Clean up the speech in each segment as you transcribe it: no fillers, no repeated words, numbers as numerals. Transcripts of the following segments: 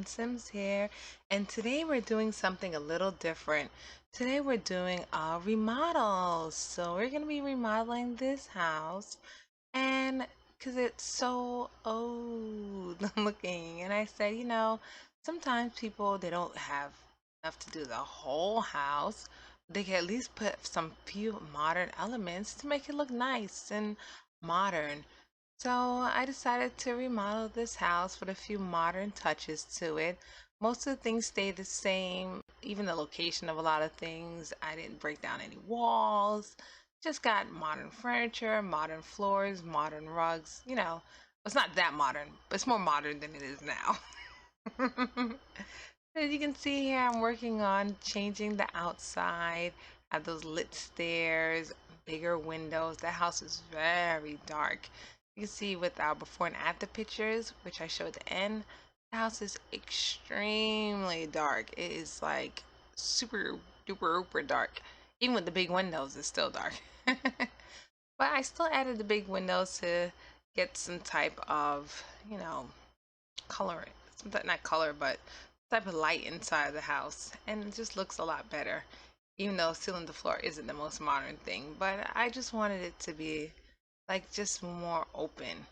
AngelineSims here, and today we're doing something a little different. Today we're doing a remodel. So we're going to be remodeling this house, and because it's so old looking, and I said, sometimes people they don't have enough to do the whole house. They can at least put some few modern elements to make it look nice and modern. So I decided to remodel this house with a few modern touches to it. Most of the things stayed the same, even the location of a lot of things. I didn't break down any walls. Just got modern furniture, modern floors, modern rugs. It's not that modern, but it's more modern than it is now. As you can see here, I'm working on changing the outside. I have those lit stairs, bigger windows. That house is very dark. You can see with our before and after pictures, which I showed at the end, the house is extremely dark. It is like super duper duper dark. Even with the big windows, it's still dark. But I still added the big windows to get some type of, color. Not color, but type of light inside the house. And it just looks a lot better. Even though ceiling to floor isn't the most modern thing. But I just wanted it to be like just more open.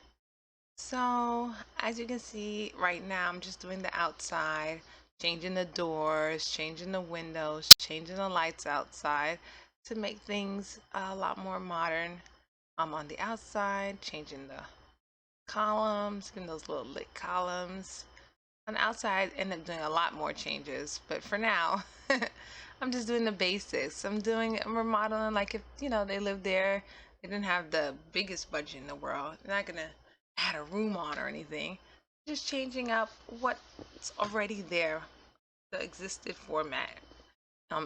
So as you can see right now, I'm just doing the outside, changing the doors, changing the windows, changing the lights outside to make things a lot more modern. On the outside, changing the columns, getting those little lit columns. On the outside, end up doing a lot more changes, but for now, I'm just doing the basics. I'm remodeling like if, they lived there, they didn't have the biggest budget in the world. They're not gonna add a room on or anything. Just changing up what's already there, the existed format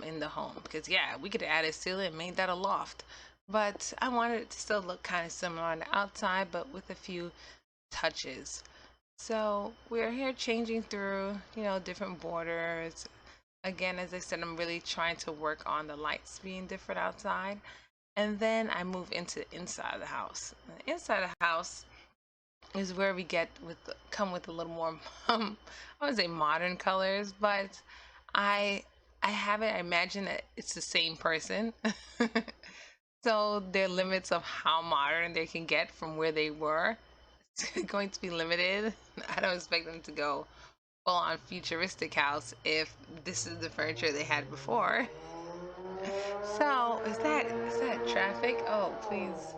in the home. Because yeah, we could add a ceiling and made that a loft. But I wanted it to still look kind of similar on the outside, but with a few touches. So we're here changing through, different borders. Again, as I said, I'm really trying to work on the lights being different outside. And then I move into the inside of the house. The inside of the house is where we come with a little more, I wouldn't say modern colors, but I I imagine that it's the same person. So their limits of how modern they can get from where they were, it's going to be limited. I don't expect them to go full on futuristic house if this is the furniture they had before. So is that traffic? Oh, please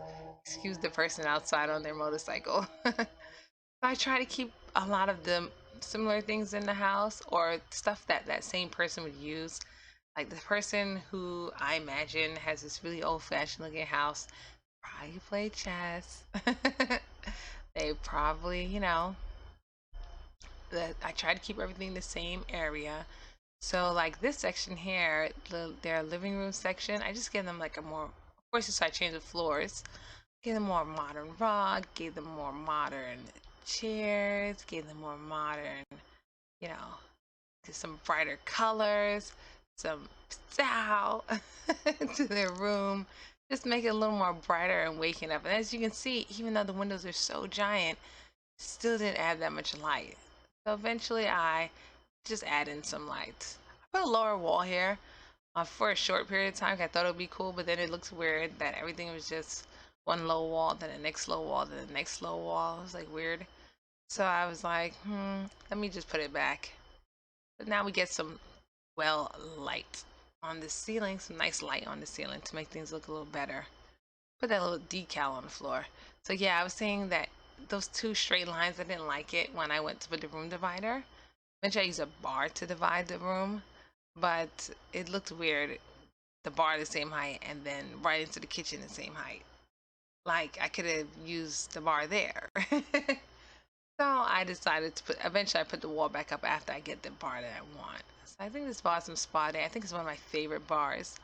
excuse the person outside on their motorcycle. I try to keep a lot of the similar things in the house or stuff that that same person would use. Like the person who I imagine has this really old-fashioned looking house probably play chess. They probably, that I try to keep everything the same area. So like this section here, their living room section, I just gave them like a more, of course, so I changed the floors, gave them more modern rug, gave them more modern chairs, gave them more modern, you know, some brighter colors, some style to their room. Just make it a little more brighter and waking up. And as you can see, even though the windows are so giant, still didn't add that much light. So eventually I just add in some lights. I put a lower wall here for a short period of time. I thought it would be cool, but then it looks weird that everything was just one low wall, then the next low wall, then the next low wall. It was like weird. So I was like, let me just put it back. But now we get some well light on the ceiling, some nice light on the ceiling to make things look a little better. Put that little decal on the floor. So yeah, I was saying that those two straight lines, I didn't like it when I went to put the room divider. Eventually I used a bar to divide the room, but it looked weird. The bar the same height and then right into the kitchen the same height. Like I could have used the bar there. So I decided to eventually I put the wall back up after I get the bar that I want. So I think this bar is from Spa Day. I think it's one of my favorite bars.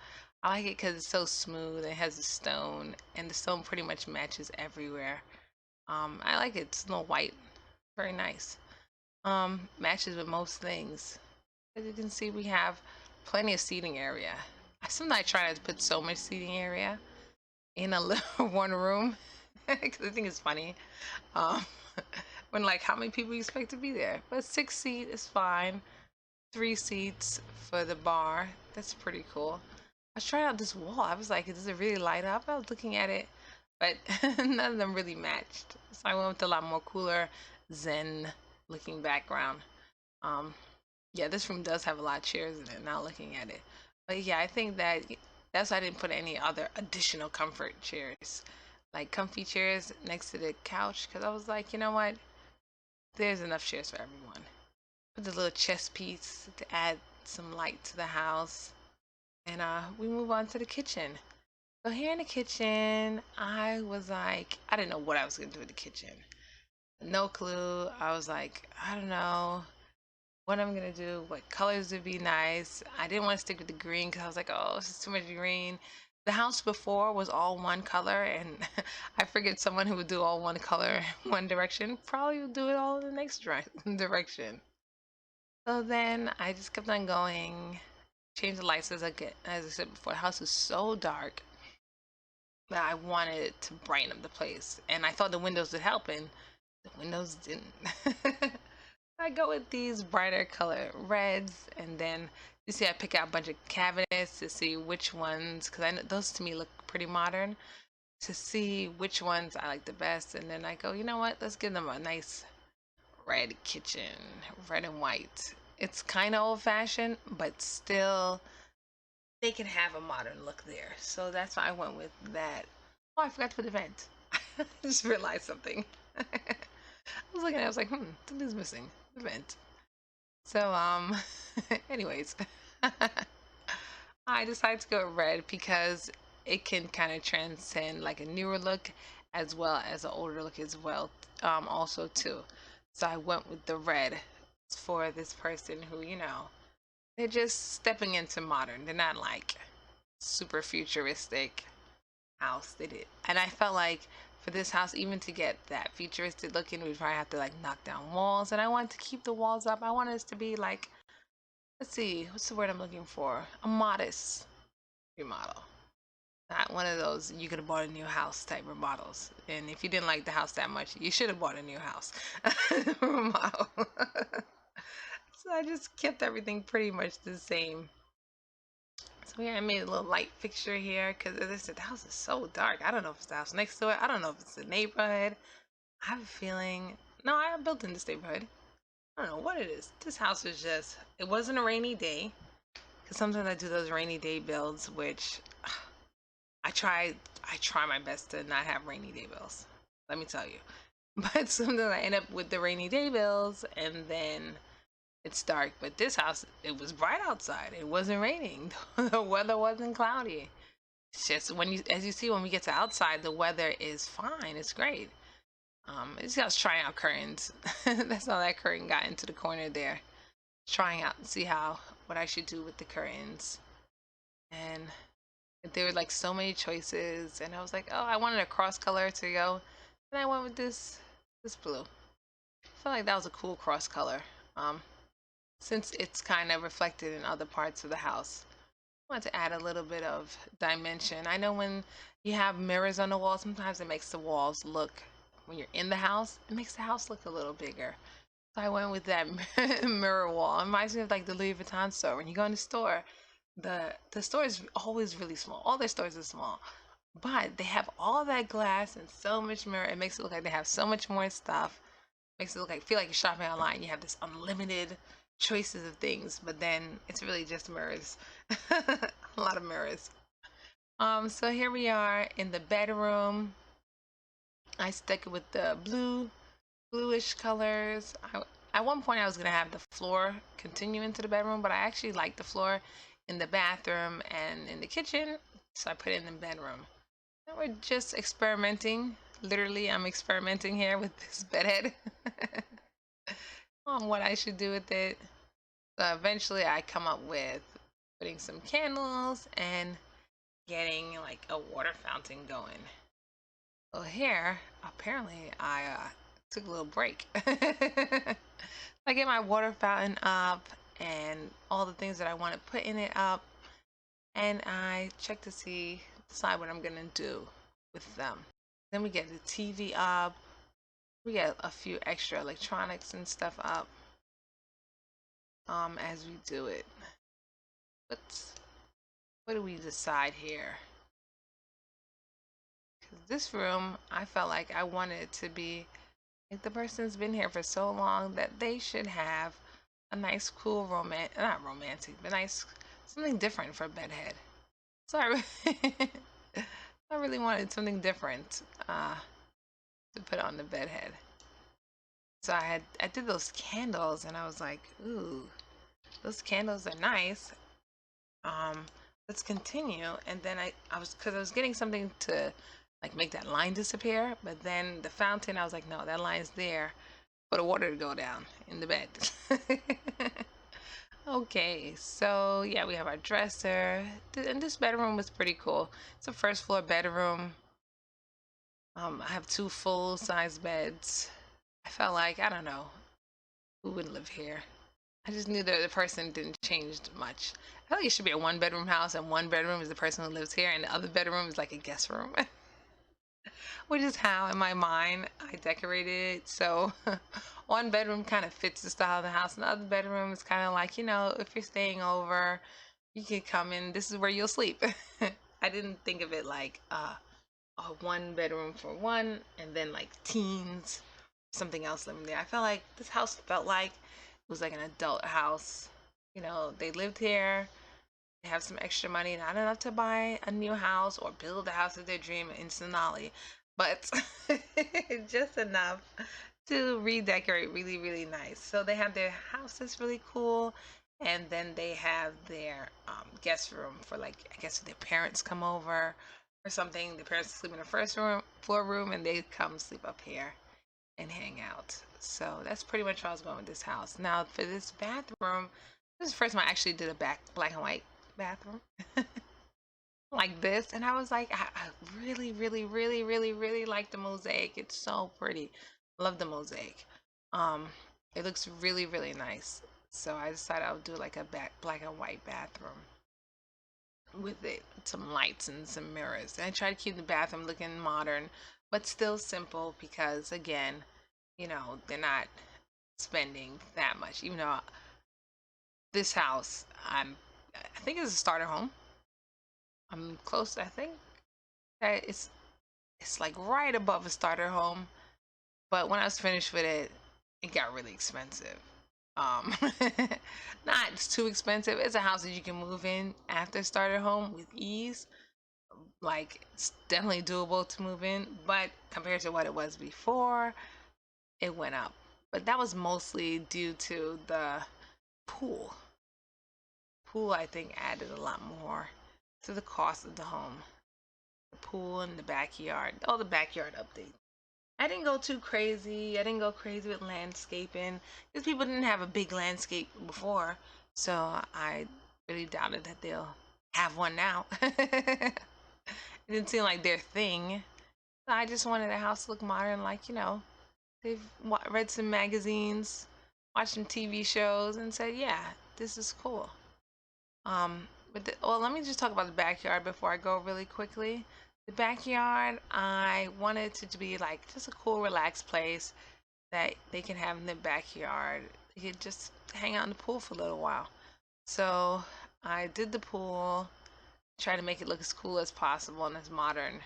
I like it because it's so smooth. It has a stone, and the stone pretty much matches everywhere. I like it. It's no white. Very nice. Matches with most things. As you can see, we have plenty of seating area. Sometimes I try not to put so much seating area in a little one room because I think it's funny. Um, when like how many people you expect to be there. But 6 seat is fine. 3 seats for the bar. That's pretty cool. I was trying out this wall. I was like, does it really light up? I was looking at it, but none of them really matched. So I went with a lot more cooler zen looking background. Um, yeah, this room does have a lot of chairs in it, now looking at it. But yeah, I think that's why I didn't put any other additional comfort chairs, like comfy chairs next to the couch, because I was like, you know what? There's enough chairs for everyone. Put the little chess piece to add some light to the house. And we move on to the kitchen. So here in the kitchen, I was like, I didn't know what I was gonna do in the kitchen. No clue. I was like, I don't know what I'm gonna do, what colors would be nice. I didn't want to stick with the green because I was like, oh, this is too much green. The house before was all one color, and I figured someone who would do all one color, one direction, probably would do it all in the next direction. So then I just kept on going, changed the lights as I said before. The house was so dark that I wanted to brighten up the place, and I thought the windows would help, and the windows didn't. I go with these brighter color reds, and then you see I pick out a bunch of cabinets to see which ones, because I know those to me look pretty modern, to see which ones I like the best, and then I go, you know what? Let's give them a nice red kitchen, red and white. It's kind of old-fashioned, but still they can have a modern look there. So that's why I went with that. Oh, I forgot to put the vent. I just realized something. I was looking at it, I was like, something's missing. The vent. So, anyways, I decided to go with red because it can kind of transcend like a newer look as well as an older look as well, also too. So I went with the red for this person who, they're just stepping into modern. They're not like super futuristic house. They did. And I felt like for this house, even to get that futuristic looking, we'd probably have to like knock down walls. And I wanted to keep the walls up. I wanted us to be like, let's see, what's the word I'm looking for? A modest remodel. Not one of those you could have bought a new house type remodels. And if you didn't like the house that much, you should have bought a new house remodel. So I just kept everything pretty much the same. So yeah, I made a little light fixture here because as I said, the house is so dark. I don't know if it's the house next to it. I don't know if it's the neighborhood. I have a feeling. No, I built in this neighborhood. I don't know what it is. This house was just. It wasn't a rainy day because sometimes I do those rainy day builds, which I try. I try my best to not have rainy day builds. Let me tell you. But sometimes I end up with the rainy day builds, and then it's dark. But this house, it was bright outside. It wasn't raining. The weather wasn't cloudy. It's just as you see, when we get to outside, the weather is fine. It's great. I was trying out curtains. That's how that curtain got into the corner there. Trying out and see what I should do with the curtains. And there were like so many choices, and I was like, oh, I wanted a cross color to go, and I went with this blue. I felt like that was a cool cross color. Since it's kind of reflected in other parts of the house. I want to add a little bit of dimension. I know when you have mirrors on the wall, sometimes it makes the walls look, when you're in the house, it makes the house look a little bigger. So I went with that mirror wall. It reminds me of like the Louis Vuitton store. When you go in the store, the store is always really small. All their stores are small. But they have all that glass and so much mirror. It makes it look like they have so much more stuff. Makes it look like feel like you're shopping online. You have this unlimited choices of things, but then it's really just mirrors. A lot of mirrors. So here we are in the bedroom. I stuck it with the bluish colors. At one point I was gonna have the floor continue into the bedroom, but I actually like the floor in the bathroom and in the kitchen, so I put it in the bedroom. And we're just experimenting. Literally, I'm experimenting here with this bedhead on what I should do with it. So eventually I come up with putting some candles and getting like a water fountain going. So here, apparently I took a little break. I get my water fountain up and all the things that I want to put in it up, and I check to decide what I'm gonna do with them. Then we get the TV up, We got a few extra electronics and stuff up as we do it. What do we decide here? Because this room, I felt like I wanted it to be like the person's been here for so long that they should have a nice, cool not romantic, but nice, something different for a bedhead. So I really wanted something different to put on the bedhead. So I did those candles, and I was like, ooh, those candles are nice. Let's continue. And then because I was getting something to like make that line disappear, but then the fountain, I was like, no, that line's there for the water to go down in the bed. Okay, so yeah, we have our dresser, and this bedroom was pretty cool. It's a first floor bedroom. I have two full size beds. I felt like, I don't know, who would live here? I just knew that the person didn't change much. I feel like it should be a one bedroom house, and one bedroom is the person who lives here, and the other bedroom is like a guest room, which is how in my mind I decorated it. So one bedroom kind of fits the style of the house, and the other bedroom is kind of like, if you're staying over, you can come in. This is where you'll sleep. I didn't think of it like a one bedroom for one, and then like teens, something else living there. I felt like this house felt like it was like an adult house. They lived here, they have some extra money, not enough to buy a new house or build the house of their dream in Sonali, but just enough to redecorate really, really nice. So they have their house that's really cool, and then they have their guest room for, like, I guess if their parents come over or something. The parents sleep in the first floor room, and they come sleep up here and hang out. So that's pretty much where I was going with this house. Now for this bathroom, this is the first time I actually did a black and white bathroom like this, and I was like, I really, really, really, really, really like the mosaic. It's so pretty. Love the mosaic. Um, it looks really, really nice. So I decided I would do like a black and white bathroom with it, some lights and some mirrors. And I try to keep the bathroom looking modern, but still simple because, again, they're not spending that much. Even though this house, I think it's a starter home. I'm close. I think that it's like right above a starter home. But when I was finished with it, it got really expensive. Um, Not too expensive. It's a house that you can move in after starter home with ease. Like, it's definitely doable to move in, but compared to what it was before, it went up. But that was mostly due to the pool. Pool, I think, added a lot more to the cost of the home. The pool and the backyard, all the backyard updates. I didn't go too crazy. I didn't go crazy with landscaping because people didn't have a big landscape before. So I really doubted that they'll have one now. It didn't seem like their thing. So I just wanted a house to look modern, like, they've read some magazines, watched some TV shows, and said, yeah, this is cool. Well, let me just talk about the backyard before I go really quickly. The backyard, I wanted it to be like just a cool, relaxed place that they can have in the backyard. They could just hang out in the pool for a little while. So I did the pool, try to make it look as cool as possible and as modern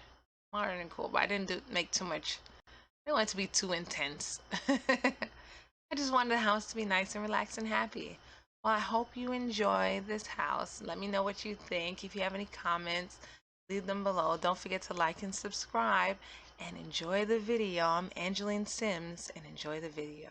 and cool. But I didn't make too much. I didn't want it to be too intense. I just wanted the house to be nice and relaxed and happy. Well, I hope you enjoy this house. Let me know what you think. If you have any comments, leave them below. Don't forget to like and subscribe, and enjoy the video. I'm AngelineSims, and enjoy the video.